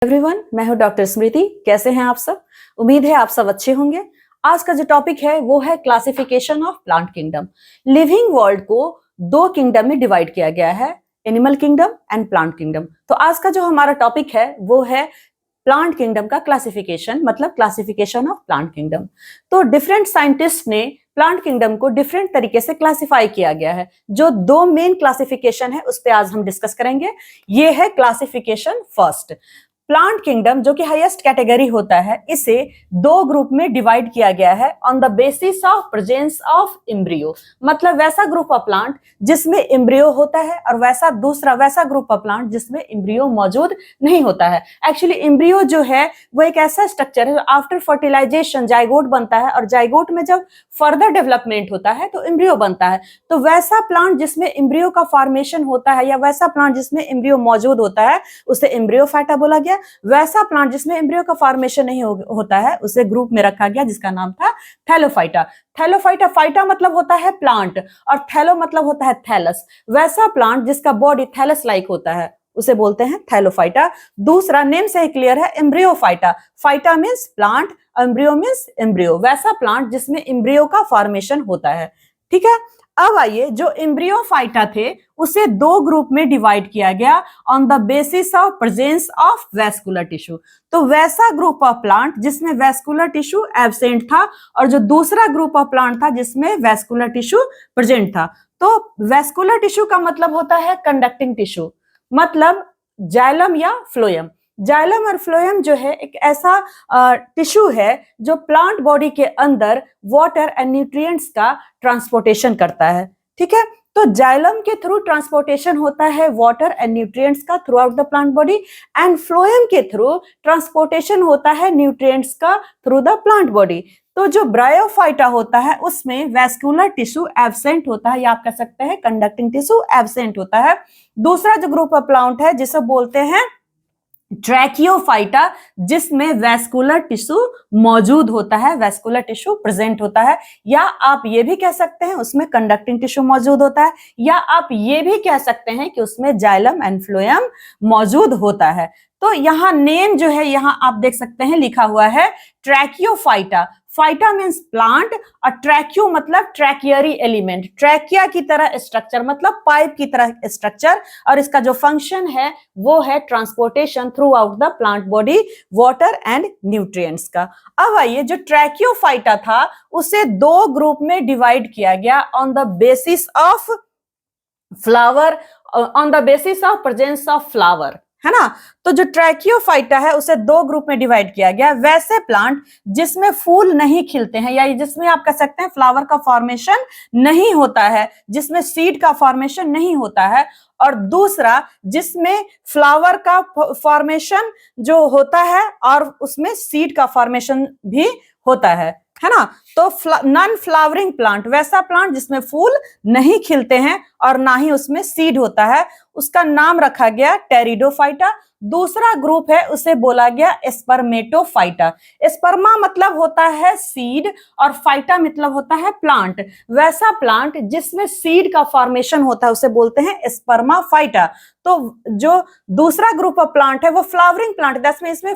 Everyone, मैं हूं doctor स्मृति। कैसे हैं आप सब? उम्मीद है आप सब अच्छे होंगे। आज का जो टॉपिक है वो है classification of plant kingdom. Living world को दो किंगडम में डिवाइड किया गया है, animal kingdom and plant kingdom. तो आज का जो हमारा टॉपिक है वो है प्लांट किंगडम का क्लासिफिकेशन, मतलब क्लासिफिकेशन ऑफ प्लांट किंगडम। तो डिफरेंट साइंटिस्ट ने प्लांट किंगडम को डिफरेंट तरीके से क्लासिफाई किया गया है। जो दो मेन क्लासिफिकेशन है उस पे आज हम डिस्कस करेंगे। ये है क्लासिफिकेशन फर्स्ट। प्लांट किंगडम जो कि हाईएस्ट कैटेगरी होता है, इसे दो ग्रुप में डिवाइड किया गया है on the basis of presence of embryo. मतलब वैसा ग्रुप ऑफ प्लांट जिसमें एम्ब्रियो होता है और वैसा ग्रुप ऑफ प्लांट जिसमें एम्ब्रियो मौजूद नहीं होता है। एक्चुअली एम्ब्रियो जो है वो एक ऐसा स्ट्रक्चर है, आफ्टर फर्टिलाइजेशन जाइगोट बनता है और जाइगोट में जब फर्दर डेवलपमेंट होता है तो एम्ब्रियो बनता है। तो वैसा प्लांट जिसमें एम्ब्रियो का फॉर्मेशन होता है या वैसा प्लांट जिसमें एम्ब्रियो मौजूद होता है उसे एम्ब्रियोफाइटा बोला गया। वैसा प्लांट जिसमें एम्ब्रियो का फॉर्मेशन नहीं होता है उसे ग्रुप में रखा गया जिसका नाम था थैलोफाइटा। थैलोफाइटा, फाइटा मतलब होता है प्लांट और थैलो मतलब होता है थैलस। वैसा प्लांट जिसका बॉडी थैलस लाइक होता है उसे बोलते हैं थैलोफाइटा। दूसरा नेम से ही क्लियर है, embryophyta. Phyta means plant, embryo means embryo. वैसा प्लांट जिसमें एम्ब्रियो का फॉर्मेशन होता है। ठीक है, अब आइए, जो एम्ब्रियोफाइटा थे उसे दो ग्रुप में डिवाइड किया गया on the basis of presence of vascular tissue. तो वैसा ग्रुप ऑफ प्लांट जिसमें वैस्कुलर टिश्यू एब्सेंट था और जो दूसरा ग्रुप ऑफ प्लांट था जिसमें वैस्कुलर टिश्यू प्रेजेंट था। तो वैस्कुलर टिश्यू का मतलब होता है कंडक्टिंग टिश्यू, मतलब जाइलम या फ्लोएम। जाइलम और फ्लोएम जो है एक ऐसा टिश्यू है जो प्लांट बॉडी के अंदर वाटर एंड न्यूट्रिएंट्स का ट्रांसपोर्टेशन करता है। ठीक है, तो जाइलम के थ्रू ट्रांसपोर्टेशन होता है वाटर एंड न्यूट्रिएंट्स का through out the plant body, and phloem के थ्रू ट्रांसपोर्टेशन होता है न्यूट्रिएंट्स का थ्रू द प्लांट बॉडी। तो जो ब्रायोफाइटा होता है उसमें वैस्कुलर टिश्यू एब्सेंट होता है या आप कह सकते हैं कंडक्टिंग टिश्यू एब्सेंट होता है। दूसरा जो ग्रुप ऑफ प्लांट है जिसे बोलते हैं ट्रैकियोफाइटा, जिसमें वैस्कुलर टिश्यू मौजूद होता है, वैस्कुलर टिश्यू प्रेजेंट होता है, या आप ये भी कह सकते हैं उसमें कंडक्टिंग टिश्यू मौजूद होता है, या आप ये भी कह सकते हैं कि उसमें जाइलम एंड फ्लोएम मौजूद होता है। तो यहाँ नेम जो है यहाँ आप देख सकते हैं लिखा हुआ है ट्रैकियोफाइटा। फाइटा मीन्स प्लांट और ट्रैकियो मतलब ट्रैकियरी एलिमेंट, ट्रैकिया की तरह स्ट्रक्चर मतलब पाइप की तरह स्ट्रक्चर, और इसका जो फंक्शन है वो है transportation through out the plant body water and nutrients का। अब आइए, जो ट्रैकियोफाइटा था उसे दो ग्रुप में डिवाइड किया गया on the basis of flower, on the basis of presence of flower, है ना। तो जो ट्रैकियोफाइटा है उसे दो ग्रुप में डिवाइड किया गया। वैसे प्लांट जिसमें फूल नहीं खिलते हैं या जिसमें आप कह सकते हैं फ्लावर का फॉर्मेशन नहीं होता है, जिसमें सीड का फॉर्मेशन नहीं होता है, और दूसरा जिसमें फ्लावर का फॉर्मेशन जो होता है और उसमें सीड का फॉर्मेशन भी होता है ना। तो नॉन फ्लावरिंग प्लांट, वैसा प्लांट जिसमें फूल नहीं खिलते हैं और ना ही उसमें सीड होता है, उसका नाम रखा गया टेरिडोफाइटा। दूसरा ग्रुप है उसे बोला गया स्पर्मेटोफाइटा। स्पर्मा मतलब होता है सीड और फाइटा मतलब होता है प्लांट। वैसा प्लांट जिसमें सीड का फॉर्मेशन होता है उसे बोलते हैं स्पर्माफाइटा। तो जो दूसरा ग्रुप ऑफ प्लांट है वो फ्लावरिंग प्लांट, दैट्स इसमें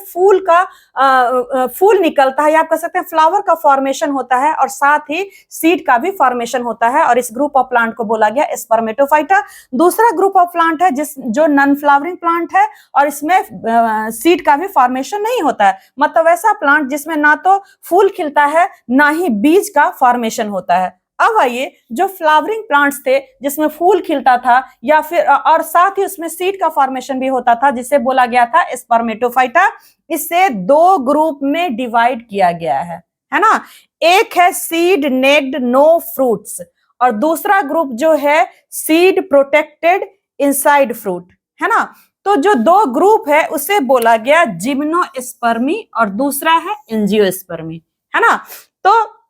फूल निकलता है या आप कह सकते हैं फ्लावर का फॉर्मेशन होता है और साथ ही सीड का भी फॉर्मेशन होता है, और इस ग्रुप ऑफ प्लांट को बोला गया स्पर्मेटोफाइटा। दूसरा ग्रुप ऑफ प्लांट है जो नॉन फ्लावरिंग प्लांट है और इसमें सीड का भी फॉर्मेशन नहीं होता है, मतलब ऐसा प्लांट जिसमें ना तो फूल खिलता है ना ही बीज का फॉर्मेशन होता है। अब आइए, जो फ्लावरिंग प्लांट्स थे जिसमें फूल खिलता था या फिर और साथ ही उसमें सीड का फॉर्मेशन भी होता था, जिसे बोला गया था स्पर्मेटोफाइटा। इसे दो ग्रुप में डिवाइड किया गया है ना। एक है सीड नेक्ड नो फ्रूट्स और दूसरा ग्रुप जो है सीड प्रोटेक्टेड इनसाइड फ्रूट, है ना। तो जो दो ग्रुप है उसे बोला गया जिम्नोस्पर्मी और दूसरा है एंजियोस्पर्मी, है ना। तो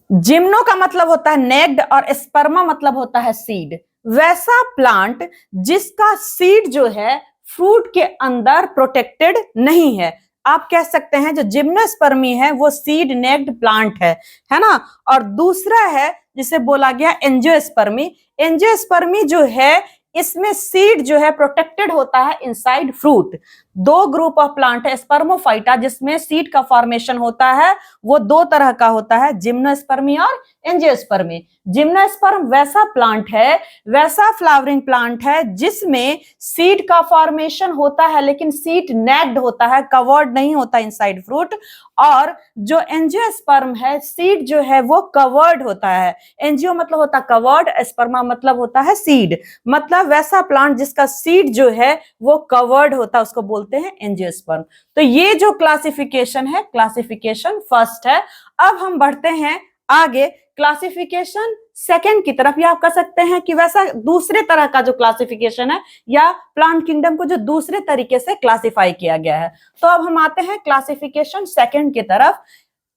जिम्नो का मतलब होता है नेक्ड और स्पर्मा मतलब होता है सीड। वैसा प्लांट जिसका सीड जो है फ्रूट के अंदर प्रोटेक्टेड नहीं है, आप कह सकते हैं जो जिम्नोस्पर्मी है वो सीड नेक्ड प्लांट है ना। और दूसरा है जिसे बोला गया एंजियोस्पर्मी। एंजियोस्पर्मी जो है इसमें सीड जो है प्रोटेक्टेड होता है इनसाइड फ्रूट। दो ग्रुप ऑफ प्लांट है स्पर्मोफाइटा जिसमें सीड का फॉर्मेशन होता है, वो दो तरह का होता है, जिम्नोस्पर्मी और एंजियोस्पर्मी। जिम्नोस्पर्म वैसा प्लांट है, वैसा फ्लावरिंग प्लांट है जिसमें सीड का फॉर्मेशन होता है लेकिन सीड नेक्ड होता है, कवर्ड नहीं होता इनसाइड फ्रूट। और जो एंजियोस्पर्म है, सीड जो है वो कवर्ड होता है। एंजियो मतलब होता है कवर्ड, स्पर्मा मतलब होता है सीड। मतलब वैसा प्लांट जिसका सीड जो है वो कवर्ड होता है, उसको बोलते हैं एंजियोस्पर्म। तो ये जो क्लासिफिकेशन है, क्लासिफिकेशन फर्स्ट है। अब हम बढ़ते हैं आगे क्लासिफिकेशन सेकंड की तरफ, या आप कह सकते हैं कि वैसा दूसरे तरह का जो क्लासिफिकेशन है या प्लांट किंगडम को जो दूसरे तरीके से क्लासिफाई किया गया है। तो अब हम आते हैं क्लासिफिकेशन सेकंड की तरफ।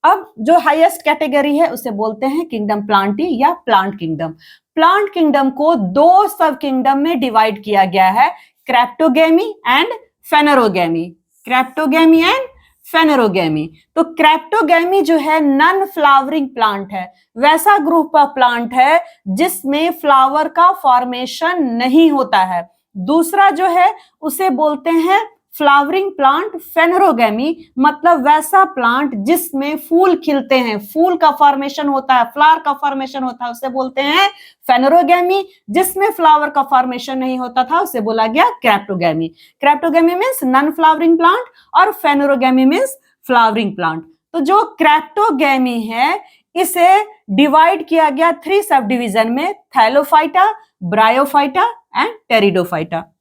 अब जो हाईएस्ट कैटेगरी है उसे बोलते हैं किंगडम प्लांटी या प्लांट किंगडम। प्लांट किंगडम को दो सब किंगडम में डिवाइड किया गया है, क्रेप्टोगेमी एंड फेनेरोगेमी। क्रेप्टोगेमी एंड फेनेरोगेमी। तो क्रेप्टोगेमी जो है नॉन फ्लावरिंग प्लांट है, वैसा ग्रुप ऑफ प्लांट है जिसमें फ्लावर का फॉर्मेशन नहीं होता है। दूसरा जो है उसे बोलते हैं फ्लावरिंग प्लांट फेनेरोगेमी, मतलब वैसा प्लांट जिसमें फूल खिलते हैं, फूल का फॉर्मेशन होता है, फ्लावर का फॉर्मेशन होता है, उसे बोलते हैं फेनेरोगेमी। जिसमें फ्लावर का फॉर्मेशन नहीं होता था उसे बोला गया क्रेप्टोगेमी। क्रेप्टोगेमी मींस नॉन फ्लावरिंग प्लांट और फेनेरोगेमी मींस फ्लावरिंग प्लांट। तो जो क्रेप्टोगेमी है इसे डिवाइड किया गया थ्री सब डिवीजन में, थैलोफाइटा, ब्रायोफाइटा एंड टेरिडोफाइटा।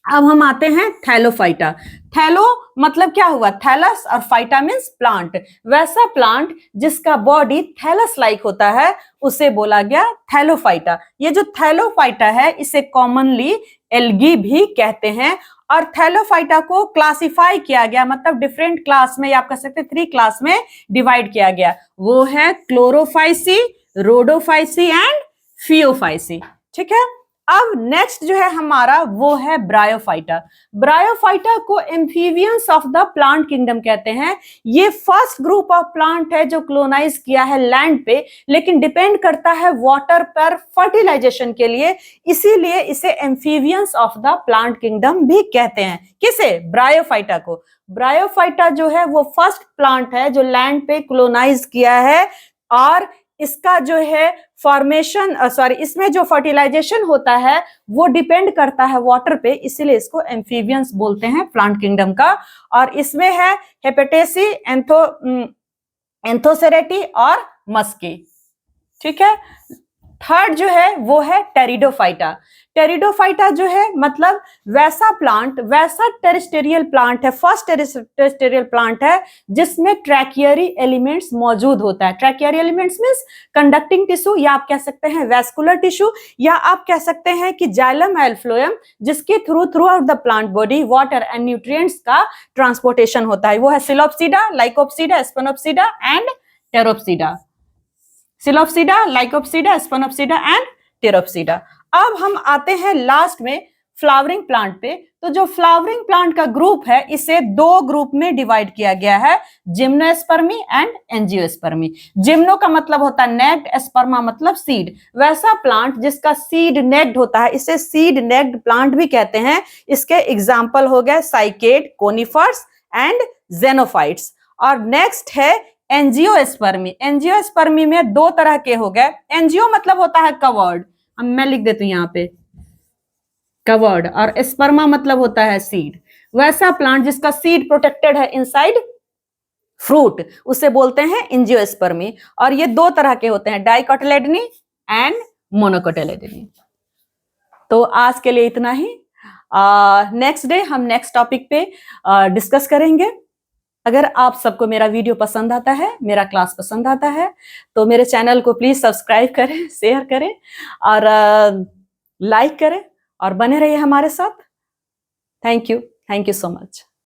अब हम आते हैं थैलोफाइटा। थैलो मतलब क्या हुआ, थैलस, और फाइटा मींस प्लांट। वैसा प्लांट जिसका बॉडी थैलस लाइक होता है उसे बोला गया थैलोफाइटा। ये जो थैलोफाइटा है इसे कॉमनली एल्गी भी कहते हैं। और थैलोफाइटा को क्लासिफाई किया गया, मतलब डिफरेंट क्लास में, आप कह सकते हैं 3 क्लास में डिवाइड किया गया। वो है क्लोरोफाइसी, रोडोफाइसी एंड फियोफाइसी। ठीक है। अब नेक्स्ट जो है हमारा वो है ब्रायोफाइटा। ब्रायोफाइटा को amphibians of the plant kingdom कहते हैं। ये फर्स्ट ग्रुप ऑफ प्लांट है जो क्लोनाइज किया है लैंड पे, लेकिन डिपेंड करता है वाटर पर फर्टिलाइजेशन के लिए, इसीलिए इसे amphibians of the plant kingdom भी कहते हैं। किसे? ब्रायोफाइटा को। ब्रायोफाइटा जो है वो फर्स्ट प्लांट है जो लैंड पे क्लोनाइज किया है, और इसका जो है फॉर्मेशन इसमें जो फर्टिलाइजेशन होता है वो डिपेंड करता है वाटर पे, इसीलिए इसको एम्फीबियंस बोलते हैं प्लांट किंगडम का। और इसमें है हेपेटेसी, एंथोसेरेटी और मस्की। ठीक है। थर्ड जो है वो है टेरिडोफाइटा। टेरिडोफाइटा जो है मतलब वैसा प्लांट, वैसा टेरेस्टेरियल प्लांट है, फर्स्ट टेरेस्टेरियल प्लांट है जिसमें ट्रैकियरी एलिमेंट्स मौजूद होता है। ट्रैकियरी एलिमेंट्स मींस कंडक्टिंग टिश्यू, या आप कह सकते हैं वैस्कुलर टिश्यू, या आप कह सकते हैं कि जाइलम एंड फ्लोएम, जिसके throughout the plant body water and nutrients का ट्रांसपोर्टेशन होता है। वो है psilopsida, lycopsida, sphenopsida and pteropsida. Psilopsida, lycopsida, sphenopsida and pteropsida. अब हम आते हैं लास्ट में फ्लावरिंग प्लांट पे। तो जो फ्लावरिंग प्लांट का ग्रुप है इसे दो ग्रुप में डिवाइड किया गया है, जिम्नोस्पर्मी एंड एंजियोस्पर्मी। जिम्नो का मतलब होता है नेक्ड, स्पर्मा मतलब सीड। वैसा प्लांट जिसका सीड नेक्ड होता है इसे सीड नेक्ड प्लांट भी कहते हैं। इसके एग्जाम्पल हो गए साइकेड, कोनिफर्स एंड जेनोफाइट्स। और नेक्स्ट है एंजियोस्पर्मी। एंजियोस्पर्मी में दो तरह के हो गए। एंजियो मतलब होता है कवर्ड, मैं लिख देती हूं यहाँ पे कवर्ड, और स्पर्मा मतलब होता है सीड। वैसा प्लांट जिसका सीड प्रोटेक्टेड है इनसाइड फ्रूट उसे बोलते हैं एंजियोस्पर्मी। और ये दो तरह के होते हैं, डाइकोटिलेडनी एंड मोनोकोटिलेडनी। तो आज के लिए इतना ही। नेक्स्ट डे हम नेक्स्ट टॉपिक पे डिस्कस करेंगे। अगर आप सबको मेरा वीडियो पसंद आता है, मेरा क्लास पसंद आता है, तो मेरे चैनल को प्लीज सब्सक्राइब करें, शेयर करें और लाइक करें और बने रहिए हमारे साथ। Thank you so much.